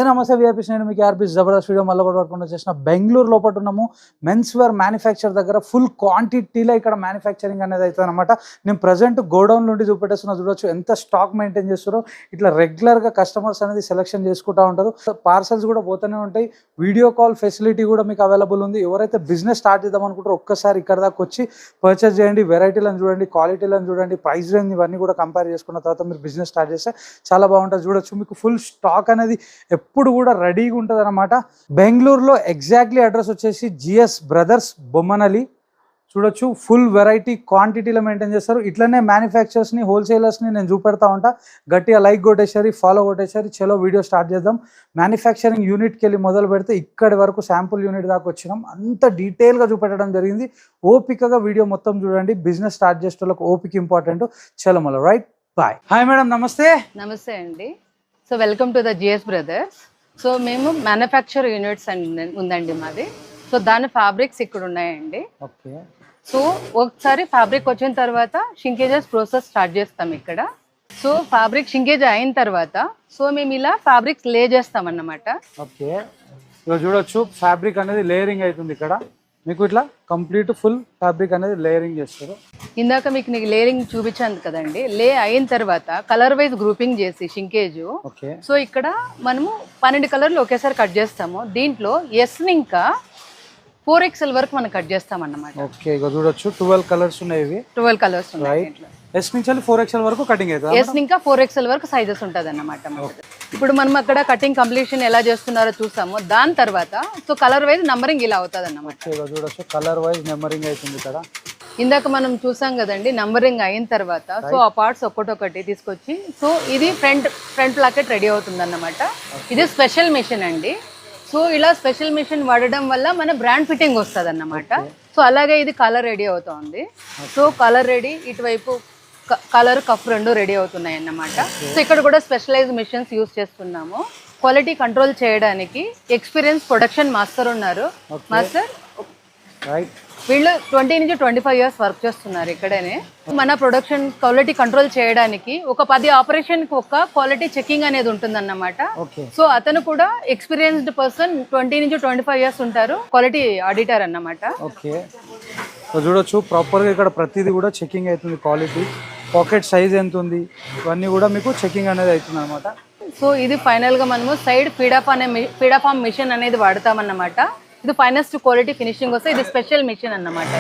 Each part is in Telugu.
నమస్తే విఐపీస్, నేను మీకు ఆర్పీ జబర్దస్త్ వీడియో మళ్ళీ కూడా పట్టుకుంటూ చేసిన బెంగళూరు లోపల ఉన్నాము. మెన్స్ వేర్ మ్యానుఫ్యాక్చర్ దగ్గర ఫుల్ క్వాంటిటీలో ఇక్కడ మ్యానుఫ్యాక్చరింగ్ అనేది అవుతుంది అనమాట. నేను ప్రజెంట్ గోడౌన్ నుండి చూపెట్టేస్తున్నా, చూడొచ్చు ఎంత స్టాక్ మెయింటైన్ చేస్తారో. ఇట్లా రెగ్యులర్గా కస్టమర్స్ అనేది సెలెక్షన్ చేసుకుంటూ ఉంటారు. పార్సల్స్ కూడా పోతూనే ఉంటాయి. వీడియో కాల్ ఫెసిలిటీ కూడా మీకు అవైలబుల్ ఉంది. ఎవరైతే బిజినెస్ స్టార్ట్ చేద్దాం అనుకుంటారో ఒక్కసారి ఇక్కడ దాకా వచ్చి పర్చేస్ చేయండి. వెరైటీలను చూడండి, క్వాలిటీలను చూడండి, ప్రైస్ రేంజ్ ఇవన్నీ కూడా కంపేర్ చేసుకున్న తర్వాత మీరు బిజినెస్ స్టార్ట్ చేస్తే చాలా బాగుంటుంది. చూడొచ్చు, మీకు ఫుల్ స్టాక్ అనేది ఎప్పుడు కూడా రెడీగా ఉంటుంది అనమాట. బెంగళూరులో ఎగ్జాక్ట్లీ అడ్రస్ వచ్చేసి జిఎస్ బ్రదర్స్ బొమ్మనలి. చూడొచ్చు, ఫుల్ వెరైటీ క్వాంటిటీలో మెయింటైన్ చేస్తారు. ఇట్లనే మ్యానుఫ్యాక్చర్స్ని, హోల్సేలర్స్ని నేను చూపెడతా ఉంటా. గట్టిగా లైక్ కొట్టేసరి, ఫాలో కొట్టేసరి. చలో వీడియో స్టార్ట్ చేద్దాం. మ్యానుఫ్యాక్చరింగ్ యూనిట్కి వెళ్ళి మొదలు పెడితే ఇక్కడి వరకు శాంపుల్ యూనిట్ దాకా వచ్చినాం. అంత డీటెయిల్గా చూపెట్టడం జరిగింది. ఓపికగా వీడియో మొత్తం చూడండి. బిజినెస్ స్టార్ట్ చేసే వాళ్ళకి ఓపిక ఇంపార్టెంట్. చలో మళ్ళీ రైట్, బాయ్. హాయ్ మేడం, నమస్తే. నమస్తే అండి. So welcome to the GS Brothers. So మేము మ్యానుఫ్యాక్చర్ యూనిట్స్ ఉందండి మాది. సో దాని ఫ్యాబ్రిక్స్ ఇక్కడ ఉన్నాయండి. ఓకే. సో ఒకసారి ఫ్యాబ్రిక్ వచ్చిన తర్వాత షింకేజెస్ ప్రాసెస్ స్టార్ట్ చేస్తాం ఇక్కడ. సో ఫ్యాబ్రిక్ షింకేజ్ అయిన తర్వాత సో మేము ఇలా ఫ్యాబ్రిక్స్ లే చేస్తాం అన్నమాట. ఓకే, ఇక్కడ చూడొచ్చు ఫ్యాబ్రిక్ అనేది లేయరింగ్ అవుతుంది. ఇక్కడ మీకు ఇట్లా కంప్లీట్ ఫుల్ ఫ్యాబ్రిక్ అనేది లేయరింగ్ చేస్తారు. ఇందాక మీకు లేయరింగ్ చూపించాను కదండి. లే అయిన తర్వాత కలర్ వైజ్ గ్రూపింగ్ చేసి షింకేజ్. ఓకే. సో ఇక్కడ మనము 12 కలర్లు ఒకేసారి కట్ చేస్తాము. దీంట్లో ఎస్ ఇంకా 4XL వరకు మనం కట్ చేస్తాం అన్నమాట. ఓకే, ఇక చూడొచ్చు 12 కలర్స్ ఉన్నాయి. 12 కలర్స్ ఉన్నాయి. ఎస్ నుంచి 4XL వరకు కటింగ్ అవుతుంది. ఎస్ ఇంకా 4XL వరకు సైజెస్ ఉంటుంది అన్నమాట. ఇప్పుడు మనం అక్కడ కటింగ్ కంప్లీషన్ ఎలా చేస్తున్నారో చూసాము. దాని తర్వాత సో కలర్ వైజ్ నంబరింగ్ ఇలా అవుతుంది అన్నమాట. చూడొచ్చు, కలర్ వైజ్ నెంబరింగ్ అవుతుంది ఇక్కడ. ఇందాక మనం చూసాం కదండి, నంబరింగ్ అయిన తర్వాత సో ఆ పార్ట్స్ ఒక్కటొక్కటి తీసుకొచ్చి సో ఇది ఫ్రంట్ ప్లాకెట్ రెడీ అవుతుంది అన్నమాట. ఇది స్పెషల్ మిషన్ అండి. సో ఇలా స్పెషల్ మిషన్ వాడడం వల్ల మన బ్రాండ్ ఫిట్టింగ్ వస్తుంది అన్నమాట. సో అలాగే ఇది కలర్ రెడీ అవుతుంది. సో కలర్ రెడీ, ఇటువైపు కలర్ కఫ్ రెండు రెడీ అవుతున్నాయి అన్నమాట. సో ఇక్కడ కూడా స్పెషలైజ్ మిషన్స్ యూస్ చేస్తున్నాము. క్వాలిటీ కంట్రోల్ చేయడానికి ఎక్స్పీరియన్స్ ప్రొడక్షన్ మాస్టర్ ఉన్నారు. మాస్టర్ వీళ్ళు 20 నుంచి 25 ఇయర్స్ వర్క్ చేస్తున్నారు ఇక్కడనే. మన ప్రొడక్షన్ క్వాలిటీ కంట్రోల్ చేయడానికి ఒక 10 ఆపరేషన్కి ఒక క్వాలిటీ చెకింగ్ అనేది ఉంటుందన్నమాట. సో అతను కూడా ఎక్స్పీరియన్స్డ్ పర్సన్, 20 నుంచి 25 ఇయర్స్ ఉంటారు, క్వాలిటీ ఆడిటర్ అన్నమాట. ఓకే, చూడొచ్చు ప్రాపర్గా ఇక్కడ ప్రతిదీ కూడా చెకింగ్ అవుతుంది. క్వాలిటీ, పాకెట్ సైజ్ ఎంత ఉంది, ఇవన్నీ కూడా మీకు చెకింగ్ అనేది అవుతుంది అనమాట. సో ఇది ఫైనల్గా మనము సైడ్ ఫీడాఫామ్ మిషన్ అనేది వాడతామన్నమాట. ఇది ఫైనెస్ట్ క్వాలిటీ ఫినిషింగ్ వస్తే ఇది స్పెషల్ మిషన్ అన్నమాట.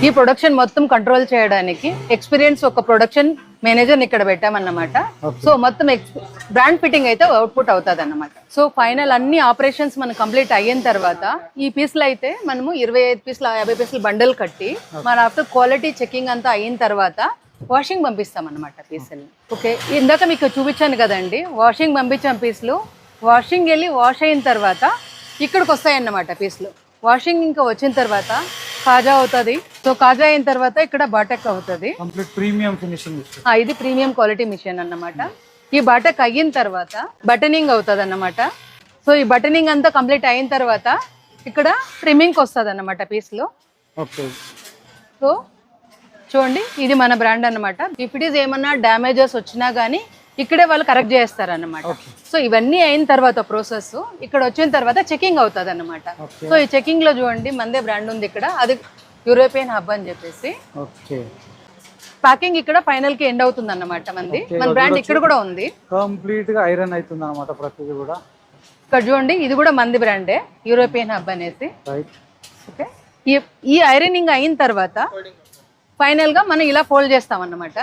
ఈ ప్రొడక్షన్ మొత్తం కంట్రోల్ చేయడానికి ఎక్స్పీరియన్స్ ఒక ప్రొడక్షన్ మేనేజర్ ఇక్కడ పెట్టామన్నమాట. సో మొత్తం బ్రాండ్ ఫిట్టింగ్ అయితే అవుట్పుట్ అవుతుంది అన్నమాట. సో ఫైనల్ అన్ని ఆపరేషన్స్ మనం కంప్లీట్ అయిన తర్వాత ఈ పీసులు అయితే మనము 25 పీసులు 50 పీసులు బండల్ కట్టి మన ఆఫ్టర్ క్వాలిటీ చెకింగ్ అంతా అయిన తర్వాత వాషింగ్ పంపిస్తాం అన్నమాట పీసులు. ఓకే, ఇందాక మీకు చూపించాను కదండి, వాషింగ్ పంపించాం పీసులు. వాషింగ్ వెళ్ళి వాష్ అయిన తర్వాత ఇక్కడికి వస్తాయి అన్నమాట పీసులు. వాషింగ్ ఇంకా వచ్చిన తర్వాత కాజా అవుతుంది. సో కాజా అయిన తర్వాత ఇక్కడ బాటక్ అవుతుంది. ఇది ప్రీమియం క్వాలిటీ మిషన్ అన్నమాట. ఈ బాటక్ అయిన తర్వాత బటనింగ్ అవుతుంది అన్నమాట. సో ఈ బటనింగ్ అంతా కంప్లీట్ అయిన తర్వాత ఇక్కడ ట్రిమ్మింగ్ వస్తుంది అన్నమాట పీసులు. సో చూడండి, ఇది మన బ్రాండ్ అన్నమాట. ఇఫ్ ఇట్ ఈస్ ఏమన్నా డ్యామేజెస్ వచ్చినా కానీ ఇక్కడే వాళ్ళు కరెక్ట్ చేస్తారన్నమాట. సో ఇవన్నీ అయిన తర్వాత ప్రాసెస్ ఇక్కడ వచ్చిన తర్వాత చెకింగ్ అవుతుంది అన్నమాట. సో ఈ చెకింగ్ లో చూడండి మందే బ్రాండ్ ఉంది ఇక్కడ, అది యూరోపియన్ హబ్ అని చెప్పేసి. ప్యాకింగ్ ఇక్కడ ఫైనల్ కి ఎండ్ అవుతుంది అన్నమాట. మన బ్రాండ్ ఇక్కడ కూడా ఉంది. కంప్లీట్ గా ఐరన్ అవుతుంది అన్నమాట ప్రతిదీ కూడా. ఇక్కడ చూడండి, ఇది కూడా మంది బ్రాండే, యూరోపియన్ హబ్ అనేసి. ఓకే, ఈ ఐరనింగ్ అయిన తర్వాత ఫైనల్ గా మనం ఇలా ఫోల్డ్ చేస్తాం అన్నమాట.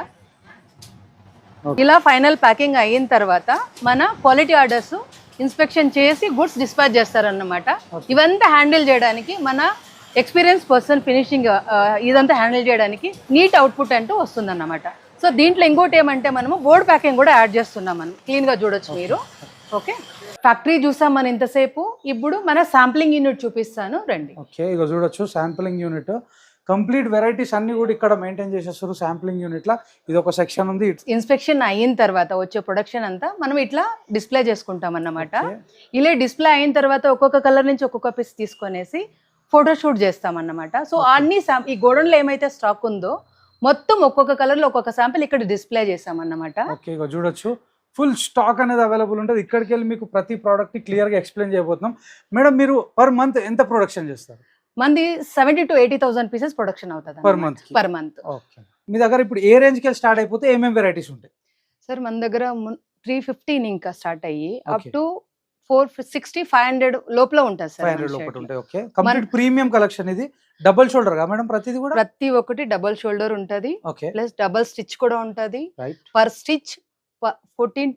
ఇలా ఫైనల్ ప్యాకింగ్ అయిన తర్వాత మన క్వాలిటీ ఆర్డర్స్ ఇన్స్పెక్షన్ చేసి గుడ్స్ డిస్పాచ్ చేస్తారన్నమాట. ఇవంతా హ్యాండిల్ చేయడానికి మన ఎక్స్పీరియన్స్ పర్సన్ ఫినిషింగ్ ఇదంతా హ్యాండిల్ చేయడానికి నీట్ అవుట్పుట్ అంటూ వస్తుందన్నమాట. సో దీంట్లో ఇంకోటి ఏమంటే మనము బోర్డ్ ప్యాకింగ్ కూడా యాడ్ చేస్తున్నాం. మనం క్లీన్గా చూడొచ్చు మీరు. ఓకే, ఫ్యాక్టరీ చూసాం మనం ఇంతసేపు. ఇప్పుడు మన శాంప్లింగ్ యూనిట్ చూపిస్తాను, రండి. ఓకే, ఇక చూడొచ్చు శాంప్లింగ్ యూనిట్. కంప్లీట్ వెరైటీస్ అన్ని కూడా ఇక్కడ మెయింటైన్ చేసేస్తారు శాంప్లింగ్ యూనిట్ లా. ఇది ఒక సెక్షన్ ఉంది. ఇన్స్పెక్షన్ అయిన తర్వాత వచ్చే ప్రొడక్షన్ అంతా మనం ఇట్లా డిస్ప్లే చేసుకుంటాం అన్నమాట. ఇలా డిస్ప్లే అయిన తర్వాత ఒక్కొక్క కలర్ నుంచి ఒక్కొక్క పీస్ తీసుకొనేసి ఫోటోషూట్ చేస్తాం అన్నమాట. సో అన్ని ఈ గోడౌన్లో ఏమైతే స్టాక్ ఉందో మొత్తం ఒక్కొక్క కలర్ లో ఒక్కొక్క శాంపిల్ ఇక్కడ డిస్ప్లే చేసాం అన్నమాట. ఓకే, చూడొచ్చు ఫుల్ స్టాక్ అనేది అవైలబుల్ ఉంటుంది. ఇక్కడికి వెళ్ళి మీకు ప్రతి ప్రోడక్ట్ క్లియర్ గా ఎక్స్ప్లెయిన్ చేయబోతున్నాం. మేడం మీరు పర్ మంత్ ఎంత ప్రొడక్షన్ చేస్తారు? మంది 70 to 80,000 పీసెస్ ప్రొడక్షన్ అవుతుంది per month. Per month. Okay. మీ దగ్గర ఇప్పుడు ఏ రేంజ్ కి స్టార్ట్ అయిపోతే ఏమేమి వెరైటీస్ ఉంటాయి? సార్ మన దగ్గర 315 ఇంకా స్టార్ట్ అయ్యి అప్ Okay. టు 460 500 లోపల ఉంటుంది సార్ 500 లోపల ఉంటాయి. ఓకే. కంప్లీట్ ప్రీమియం కలెక్షన్ ఇది. డబుల్ షోల్డర్ గా మేడం ప్రతిది కూడా? ప్రతి ఒక్కటి డబుల్ షోల్డర్ ఉంటది, ఓకే. ప్లస్ డబుల్ స్టిచ్ కూడా ఉంటది. రైట్. పర్ స్టిచ్ 13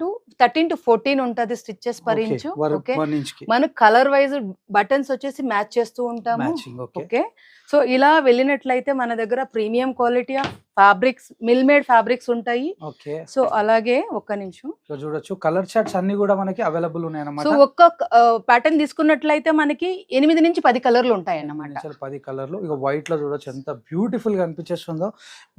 to 14 ఉంటది stitches per inch. Okay. 1 inch కి మనం కలర్ వైజ్ బటన్స్ వచ్చేసి మ్యాచ్ చేస్తూ ఉంటాము. మ్యాచింగ్. ఓకే. ఓకే. సో ఇలా వెళ్ళినట్లయితే మన దగ్గర premium quality fabrics, mill made fabrics ఉంటాయి. ఓకే. సో అలాగే ఒక్క నిమిషం ఇక్కడ చూడొచ్చు కలర్ చార్ట్స్ అన్ని కూడా మనకి అవైలబుల్ ఉన్నాయి సో అన్నమాట. ఒక్క ప్యాటర్న్ తీసుకున్నట్లయితే మనకి 8 నుంచి 10 కలర్లు ఉంటాయి అన్నమాట. 10 కలర్లు. ఇక వైట్ లో చూడొచ్చు ఎంత బ్యూటిఫుల్ గా అనిపించేస్తుందో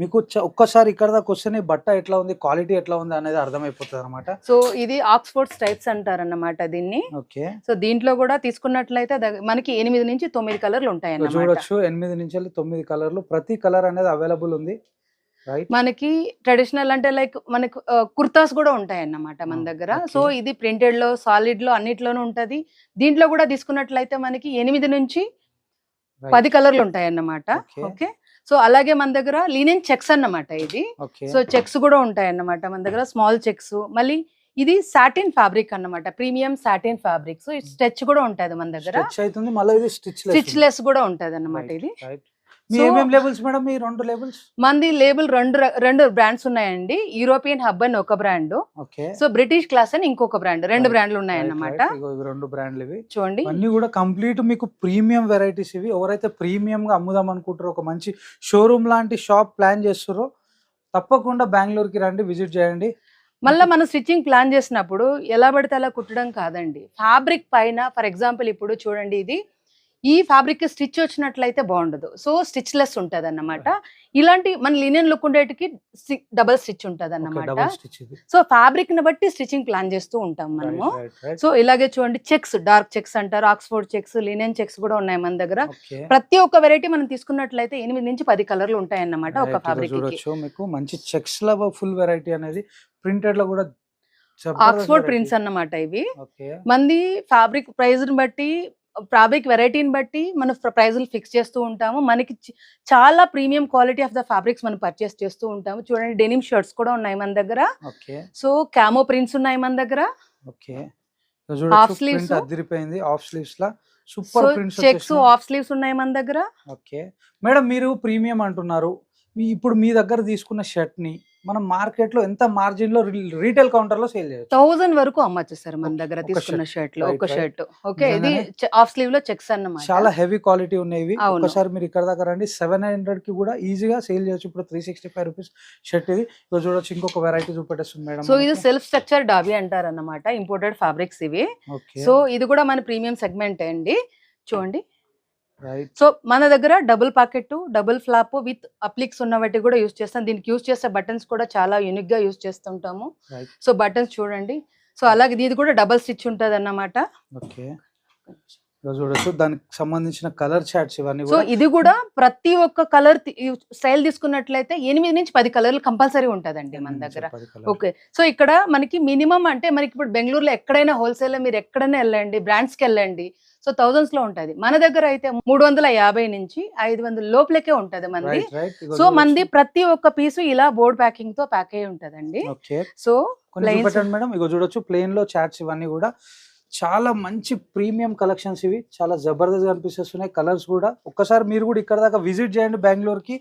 మీకు. ఒక్కసారి ఇక్కడ దాకా వస్తేనే బట్ట ఎట్లా ఉంది, క్వాలిటీ ఎట్లా ఉంది అనేది అర్థమైపోతుంది అనమాట. సో ఇది ఆక్స్ఫోర్డ్ స్ట్రైప్స్ అంటారు అన్నమాట దీన్ని. ఓకే. సో దీంట్లో కూడా తీసుకున్నట్లయితే మనకి 8 నుంచి 9 కలర్లు ఉంటాయి అన్నమాట. చూడొచ్చు 8 నుంచి 9 కలర్లు. ప్రతి కలర్ అనేది అవైలబుల్ ఉంది. రైట్. మనకి ట్రెడిషనల్ అంటే లైక్ మనకు కుర్తాస్ కూడా ఉంటాయి అన్నమాట మన దగ్గర. సో ఇది ప్రింటెడ్ లో, సాలిడ్ లో అన్నిట్లోనూ ఉంటది. దీంట్లో కూడా తీసుకున్నట్లయితే మనకి 8 నుంచి 10 కలర్లు ఉంటాయి అన్నమాట. ఓకే. సో అలాగే మన దగ్గర లీనెన్ చెక్స్ అన్నమాట ఇది. సో చెక్స్ కూడా ఉంటాయి అన్నమాట మన దగ్గర, స్మాల్ చెక్స్. మళ్ళీ ఇది సాటిన్ ఫ్యాబ్రిక్ అన్నమాట, premium satin fabric. So stitch కూడా ఉంటది మన దగ్గర, స్టిచ్ లెస్ కూడా ఉంటది అన్నమాట ఇది. ఏమేం లేబుల్స్ మేడం మీ రెండు లేబుల్స్? మంది లేబుల్ రెండు బ్రాండ్స్ ఉన్నాయండి. యూరోపియన్ హబ్ అని ఒక బ్రాండ్, సో బ్రిటిష్ క్లాస్ అని ఇంకొక బ్రాండ్. 2 బ్రాండ్లు ఉన్నాయన్నమాట. 2 బ్రాండ్లు ఇవి చూడండి. అన్ని కూడా కంప్లీట్ మీకు ప్రీమియం వెరైటీస్ ఇవి. ఎవరైతే ప్రీమియం గా అమ్ముదాం అనుకుంటారో, ఒక మంచి షోరూమ్ లాంటి షాప్ ప్లాన్ చేస్తారో తప్పకుండా బెంగళూరుకి రండి, విజిట్ చేయండి. మళ్ళీ మనం స్టిచ్చింగ్ ప్లాన్ చేసినప్పుడు ఎలా పడితే అలా కుట్టడం కాదండి. ఫ్యాబ్రిక్ పైన ఫర్ ఎగ్జాంపుల్ ఇప్పుడు చూడండి, ఇది ఈ ఫ్యాబ్రిక్ స్టిచ్ వచ్చినట్లయితే బాగుండదు. సో స్టిచ్ లెస్ ఉంటది అన్నమాట. ఇలాంటి మన లినియన్ లుక్ ఉండేటికి డబల్ స్టిచ్ ఉంటది అన్నమాట. సో ఫ్యాబ్రిక్ ని బట్టి స్టిచ్చింగ్ ప్లాన్ చేస్తూ ఉంటాం మనము. సో ఇలాగే చూడండి, చెక్స్, డార్క్ చెక్స్ అంటారు, ఆక్స్ఫోర్డ్ చెక్స్, లినియన్ చెక్స్ కూడా ఉన్నాయి మన దగ్గర. ప్రతి ఒక్క వెరైటీ మనం తీసుకున్నట్లయితే 8 నుంచి 10 కలర్లు ఉంటాయి అన్నమాట ఒక ఫ్యాబ్రిక్ కి. మీకు మంచి చెక్స్ లో ఫుల్ వెరైటీ అనేది ప్రింటెడ్ లో కూడా ఆక్స్ఫోర్డ్ ప్రింట్స్ అన్నమాట ఇవి. మంది ఫ్యాబ్రిక్ ప్రైస్ ని బట్టి, ఫ్యాబ్రిక్ వెరైటీని బట్టి మన ప్రైజులు ఫిక్స్ చేస్తూ ఉంటాము. మనకి చాలా premium quality of the fabrics మనం పర్చేస్ చేస్తూ ఉంటాము. చూడండి, డెనిమ్ షర్ట్స్ కూడా ఉన్నాయి మన దగ్గర. సో క్యామో ప్రింట్స్ ఉన్నాయి మన దగ్గర. Half sleeves, super prints, checks, half sleeves ఉన్నాయి మన దగ్గర. ఓకే మేడం, మీరు ప్రీమియం అంటున్నారు. ఇప్పుడు మీ దగ్గర తీసుకున్న షర్ట్ ని మనం మార్కెట్ లో ఎంత మార్జిన్ లో రీటైల్ కౌంటర్ లో సేల్ చేయొచ్చు? 1000 వరకు అమ్మచ్చు సార్ మన దగ్గర తీసుకున్న షర్ట్ లో. ఒక షర్ట్. ఓకే. ఇది హాఫ్ స్లీవ్ లో చెక్స్ అన్నమాట. చాలా హెవీ క్వాలిటీ ఉన్నాయి. ఒకసారి మీరు ఇక్కడ దాకా రండి, 700 కి కూడా ఈజీగా సేల్ చేయొచ్చు. ఇప్పుడు 365 రూపీస్ షర్ట్ ఇది. చూడొచ్చు ఇంకొక వెరైటీ చూపెట్టేస్తుంది మేడం. సో ఇది సెల్ఫ్ స్ట్రక్చర్ డాబీ అంటారు అన్నమాట, ఇంపోర్టెడ్ ఫ్యాబ్రిక్స్ ఇవి. సో ఇది కూడా మన ప్రీమియం సెగ్మెంట్ అండి. చూడండి. సో మన దగ్గర double pocket, double flap with appliques ఉన్న వాటి కూడా యూస్ చేస్తాం. దీనికి యూస్ చేసే బటన్స్ కూడా చాలా యూనిక్ గా యూస్ చేస్తుంటాము. సో బటన్స్ చూడండి. సో అలాగే ఇది కూడా డబుల్ స్టిచ్ ఉంటది అన్నమాట. చూడొచ్చు దానికి సంబంధించిన కలర్ చార్ట్స్ ఇవన్నీ. సో ఇది కూడా ప్రతి ఒక్క కలర్ స్టైల్ తీసుకున్నట్లయితే 8 నుంచి 10 కలర్లు కంపల్సరీ ఉంటదండి మన దగ్గర. ఓకే. సో ఇక్కడ మనకి మినిమం అంటే మనకి ఇప్పుడు బెంగళూరులో ఎక్కడైనా హోల్సేల్ లో మీరు ఎక్కడైనా వెళ్ళండి, బ్రాండ్స్ కి వెళ్ళండి, సో థౌజండ్స్ లో ఉంటది. మన దగ్గర అయితే 350 నుంచి 500 లోపలకే ఉంటది మంది. సో మంది ప్రతి ఒక్క పీసు ఇలా బోర్డ్ ప్యాకింగ్ తో ప్యాక్ అయి ఉంటదండి. సో మేడం ఇగో చూడొచ్చు ప్లేన్ లో చార్ట్స్ ఇవన్నీ కూడా చాలా మంచి ప్రీమియం కలెక్షన్స్ ఇవి. చాలా జబర్దస్త్ అనిపిస్తున్నాయి కలర్స్ కూడా. ఒక్కసారి మీరు కూడా ఇక్కడ దాకా విజిట్ చేయండి బెంగళూరుకి.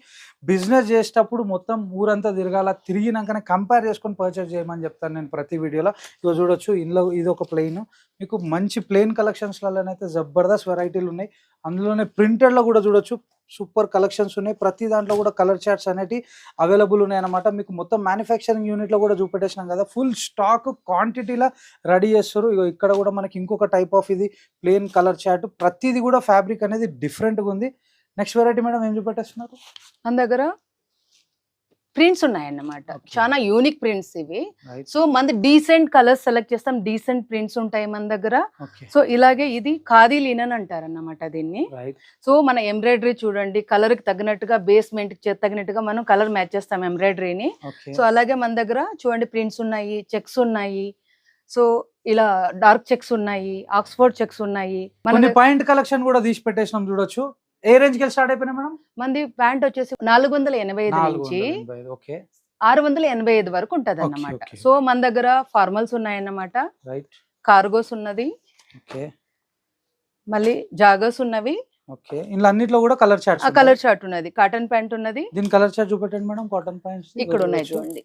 బిజినెస్ చేసేటప్పుడు మొత్తం ఊరంతా తిరగాల, తిరిగినాకనే కంపేర్ చేసుకొని పర్చేస్ చేయమని చెప్తాను నేను ప్రతి వీడియోలో. ఇక చూడొచ్చు ఇందులో ఇది ఒక ప్లెయిన్. మీకు మంచి ప్లెయిన్ కలెక్షన్స్లలోనైతే జబర్దస్త్ వెరైటీలు ఉన్నాయి. అందులోనే ప్రింటెడ్లో కూడా చూడొచ్చు సూపర్ కలెక్షన్స్ ఉన్నాయి. ప్రతి దాంట్లో కూడా కలర్ చార్ట్స్ అనేవి అవైలబుల్ ఉన్నాయి అన్నమాట. మీకు మొత్తం మ్యానుఫ్యాక్చరింగ్ యూనిట్లో కూడా చూపెట్టేసినాం కదా, ఫుల్ స్టాక్ క్వాంటిటీలో రెడీ చేస్తారు. ఇగో ఇక్కడ కూడా మనకి ఇంకొక టైప్ ఆఫ్ ఇది ప్లెయిన్ కలర్ చార్ట్. ప్రతిది కూడా ఫ్యాబ్రిక్ అనేది డిఫరెంట్గా ఉంది. నెక్స్ట్ వెరైటీ మేడం ఏం చూపెట్టేస్తున్నారు? మన దగ్గర ప్రింట్స్ ఉన్నాయన్నమాట. Okay. చాలా యూనిక్ ప్రింట్స్ ఇవి. రైట్. సో మంది డీసెంట్ కలర్స్ సెలెక్ట్ చేస్తాం, డీసెంట్ ప్రింట్స్ ఉంటాయి మన దగ్గర. ఓకే. సో ఇలాగే ఇది ఖాదీ లినన్ అంటారన్నమాట దీన్ని. రైట్. సో మన ఎంబ్రాయిడరీ చూడండి, కలర్ కి తగినట్టుగా బేస్మెంట్ కి తగినట్టుగా మనం కలర్ మ్యాచ్ చేస్తాం ఎంబ్రాయిడరీని. ఓకే. సో అలాగే మన దగ్గర చూడండి ప్రింట్స్ ఉన్నాయి, చెక్స్ ఉన్నాయి. సో ఇలా డార్క్ చెక్స్ ఉన్నాయి, ఆక్స్ఫోర్డ్ చెక్స్ ఉన్నాయి. కొన్ని పాయింట్ కలెక్షన్ కూడా తీసి పెట్టేసినాం చూడొచ్చు. ఏ రేంజ్ కి స్టార్ట్ అయిపోయినా మేడం? మంది ప్యాంట్ వచ్చేసి 485 నుంచి 485. ఓకే. 685 వరకు ఉంటది అన్నమాట. Okay. సో మన దగ్గర ఫార్మల్స్ ఉన్నాయన్నమాట, రైట్. కార్గోస్ ఉన్నది, ఓకే. మళ్ళీ జాగర్స్ ఉన్నవి. ఓకే. ఇందులో అన్నిట్లో కూడా కలర్ ఆ చార్ట్స్. కలర్ చార్ట్ ఉన్నది, కాటన్ ప్యాంట్ ఉన్నది. దీని కలర్ చార్ట్ చూపెట్టండి మేడం. కాటన్ ప్యాంట్స్ ఇక్కడ ఉన్నాయి చూడండి.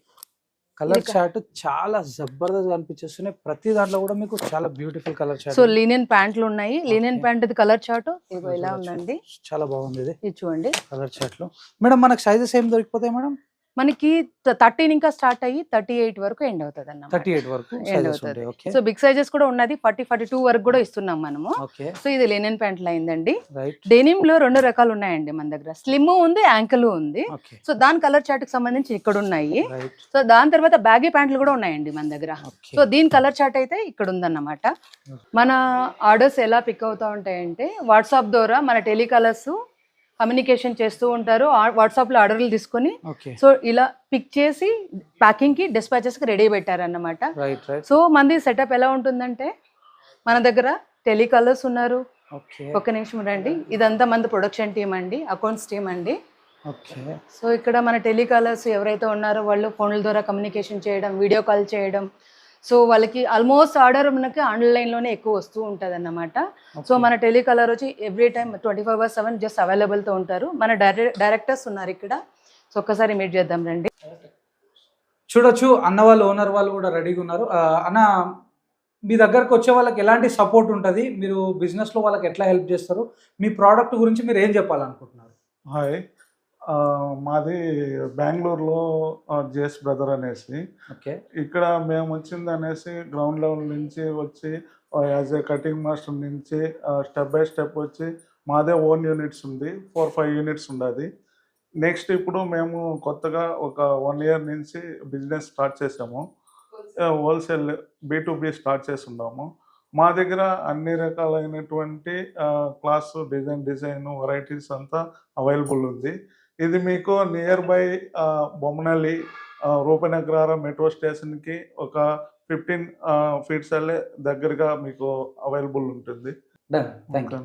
కలర్ చార్ట్ చాలా జబర్దస్త్ కనిపించేస్తున్నాయి. ప్రతి దాంట్లో కూడా మీకు చాలా beautiful colour chart. So linen ప్యాంట్లు ఉన్నాయి. Linen Okay. Pant colour chart ఇదిగో ఇలా ఉందండి. చాలా బాగుంది ఇది ఇది చూడండి. కలర్ చార్ట్ లో. మేడం మనకు సైజెస్ ఏం దొరికిపోతాయి మేడం? మనకి 13 ఇంకా స్టార్ట్ అయ్యి 38 వరకు ఎండ్ అవుతుంది అన్నమాట. 38 వరకు ఎండ్ సైజెస్ అవుతుంది. ఉంటాయి. ఓకే. సో బిగ్ సైజెస్ కూడా ఉన్నది, 40-42 వరకు కూడా ఇస్తున్నాం మనము. ఓకే. సో ఇది లినెన్ ప్యాంట్లు అయిందండి. రైట్. డెనిమ్ లో 2 రకాలు ఉన్నాయండి మన దగ్గర, స్లిమ్ ఉంది, యాంకిల్ ఉంది. ఓకే. సో దాని కలర్ చార్ట్ కి సంబంధించి ఇక్కడ ఉన్నాయి. రైట్. సో దాని తర్వాత బ్యాగీ ప్యాంట్లు కూడా ఉన్నాయండి మన దగ్గర. ఓకే. సో దీని కలర్ చార్ట్ అయితే ఇక్కడ ఉందన్నమాట. మన ఆర్డర్స్ ఎలా పిక్ అవుతా ఉంటాయంటే వాట్సాప్ ద్వారా మన టెలికాలర్స్ కమ్యూనికేషన్ చేస్తూ ఉంటారు. వాట్సాప్ లో ఆర్డర్లు తీసుకొని ఓకే. సో ఇలా పిక్ చేసి ప్యాకింగ్ కి డిస్పాచెస్ కి రెడీ పెట్టారన్నమాట. రైట్. రైట్. సో మంది సెటప్ ఎలా ఉంటుందంటే మన దగ్గర టెలికాలర్స్ ఉన్నారు. ఓకే. ఒక నిమిషం రండి, ఇదంతా మంది ప్రొడక్షన్ టీమ్ అండి, అకౌంట్స్ టీమ్ అండి. ఓకే. సో ఇక్కడ మన టెలికాలర్స్ ఎవరైతే ఉన్నారో వాళ్ళు ఫోన్ల ద్వారా కమ్యూనికేషన్ చేయడం, వీడియో కాల్ చేయడం. సో వాళ్ళకి ఆల్మోస్ట్ ఆర్డర్ మనకి ఆన్లైన్లోనే ఎక్కువ వస్తూ ఉంటుంది అన్నమాట. సో మన టెలికాలర్ వచ్చి ఎవ్రీ టైం 24/7 జస్ట్ అవైలబుల్తో ఉంటారు. మన డైరెక్టర్స్ ఉన్నారు ఇక్కడ. సో ఒక్కసారి మీట్ చేద్దాం రండి. చూడొచ్చు అన్న వాళ్ళు, ఓనర్ వాళ్ళు కూడా రెడీగా ఉన్నారు. అన్న, మీ దగ్గరకు వచ్చే వాళ్ళకి ఎలాంటి సపోర్ట్ ఉంటుంది? మీరు బిజినెస్లో వాళ్ళకి ఎట్లా హెల్ప్ చేస్తారు? మీ ప్రోడక్ట్ గురించి మీరు ఏం చెప్పాలనుకుంటున్నారు? హాయ్, మాది బెంగళూరులో జేఎస్ బ్రదర్ అనేసి. ఓకే. ఇక్కడ మేము వచ్చింది అనేసి గ్రౌండ్ లెవెల్ నుంచి వచ్చి యాజ్ ఏ కటింగ్ మాస్టర్ నుంచి స్టెప్ బై స్టెప్ వచ్చి మాదే ఓన్ యూనిట్స్ ఉంది, 4-5 యూనిట్స్ ఉండదు. నెక్స్ట్ ఇప్పుడు మేము కొత్తగా ఒక 1 ఇయర్ నుంచి బిజినెస్ స్టార్ట్ చేసాము. హోల్సేల్ B2B స్టార్ట్ చేసి ఉన్నాము. మా దగ్గర అన్ని రకాలైనటువంటి క్లాస్ డిజైన్ వెరైటీస్ అంతా అవైలబుల్ ఉంది. ఇది మీకు నియర్ బై బొమ్మనల్లి రూపనగర మెట్రో స్టేషన్కి ఒక 15 ఫీట్స్ దగ్గరగా మీకు అవైలబుల్ ఉంటుంది. డన్. Thank you.